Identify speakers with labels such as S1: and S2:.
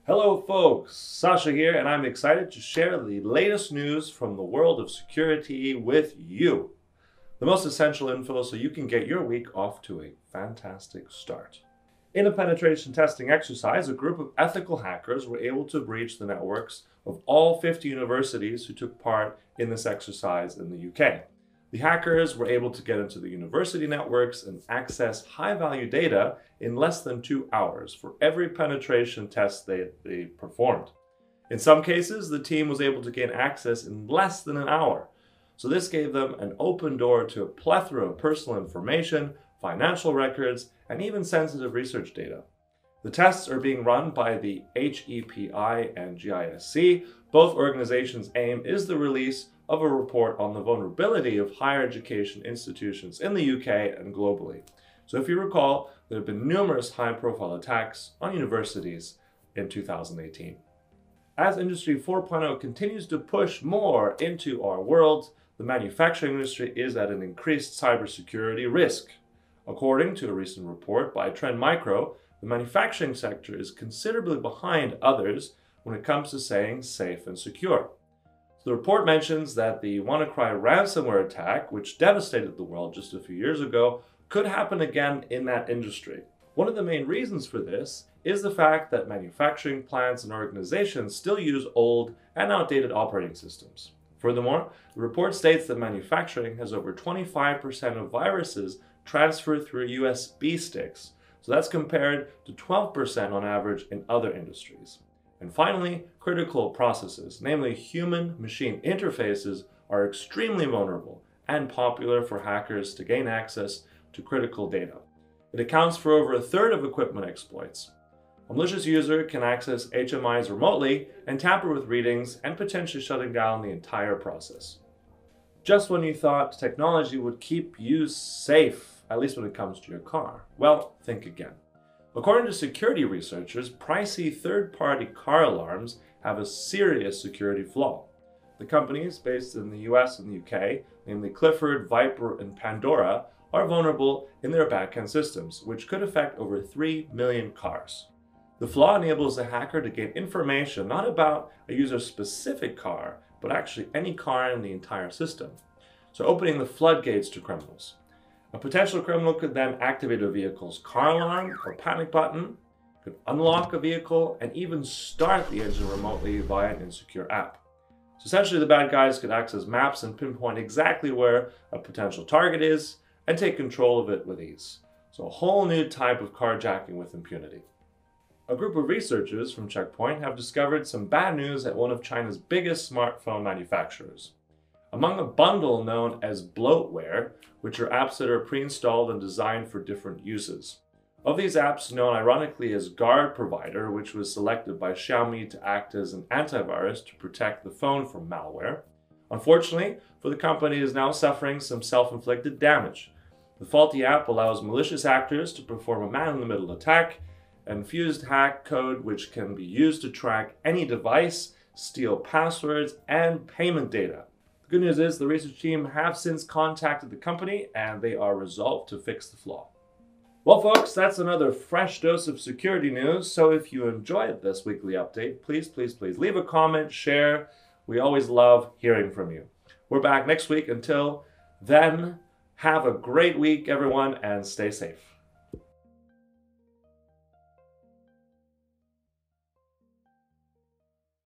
S1: Hello folks, Sasha here, and I'm excited to share the latest news from the world of security with you. The most essential info so you can get your week off to a fantastic start. In a penetration testing exercise, a group of ethical hackers were able to breach the networks of all 50 universities who took part in this exercise in the UK. The hackers were able to get into the university networks and access high-value data in less than 2 hours for every penetration test they performed. In some cases, the team was able to gain access in less than an hour. So this gave them an open door to a plethora of personal information, financial records, and even sensitive research data. The tests are being run by the HEPI and GISC. Both organizations' aim is the release of a report on the vulnerability of higher education institutions in the UK and globally. So if you recall, there have been numerous high-profile attacks on universities in 2018. As Industry 4.0 continues to push more into our world, the manufacturing industry is at an increased cybersecurity risk. According to a recent report by Trend Micro, the manufacturing sector is considerably behind others when it comes to saying safe and secure. The report mentions that the WannaCry ransomware attack, which devastated the world just a few years ago, could happen again in that industry. One of the main reasons for this is the fact that manufacturing plants and organizations still use old and outdated operating systems. Furthermore, the report states that manufacturing has over 25% of viruses transferred through USB sticks, so that's compared to 12% on average in other industries. And finally, critical processes, namely human-machine interfaces, are extremely vulnerable and popular for hackers to gain access to critical data. It accounts for over a third of equipment exploits. A malicious user can access HMIs remotely and tamper with readings and potentially shutting down the entire process. Just when you thought technology would keep you safe, at least when it comes to your car, well, think again. According to security researchers, pricey third-party car alarms have a serious security flaw. The companies based in the US and the UK, namely Clifford, Viper, and Pandora, are vulnerable in their back-end systems, which could affect over 3 million cars. The flaw enables the hacker to gain information not about a user's specific car, but actually any car in the entire system, so opening the floodgates to criminals. A potential criminal could then activate a vehicle's car alarm or panic button, could unlock a vehicle, and even start the engine remotely via an insecure app. So essentially, the bad guys could access maps and pinpoint exactly where a potential target is and take control of it with ease. So a whole new type of carjacking with impunity. A group of researchers from Check Point have discovered some bad news at one of China's biggest smartphone manufacturers. Among a bundle known as bloatware, which are apps that are pre-installed and designed for different uses. Of these apps, known ironically as Guard Provider, which was selected by Xiaomi to act as an antivirus to protect the phone from malware, unfortunately for the company, is now suffering some self-inflicted damage. The faulty app allows malicious actors to perform a man-in-the-middle attack and fused hack code which can be used to track any device, steal passwords, and payment data. The good news is the research team have since contacted the company and they are resolved to fix the flaw. Well folks, that's another fresh dose of security news. So if you enjoyed this weekly update, please leave a comment, share. We always love hearing from you. We're back next week. Until then, have a great week everyone and stay safe.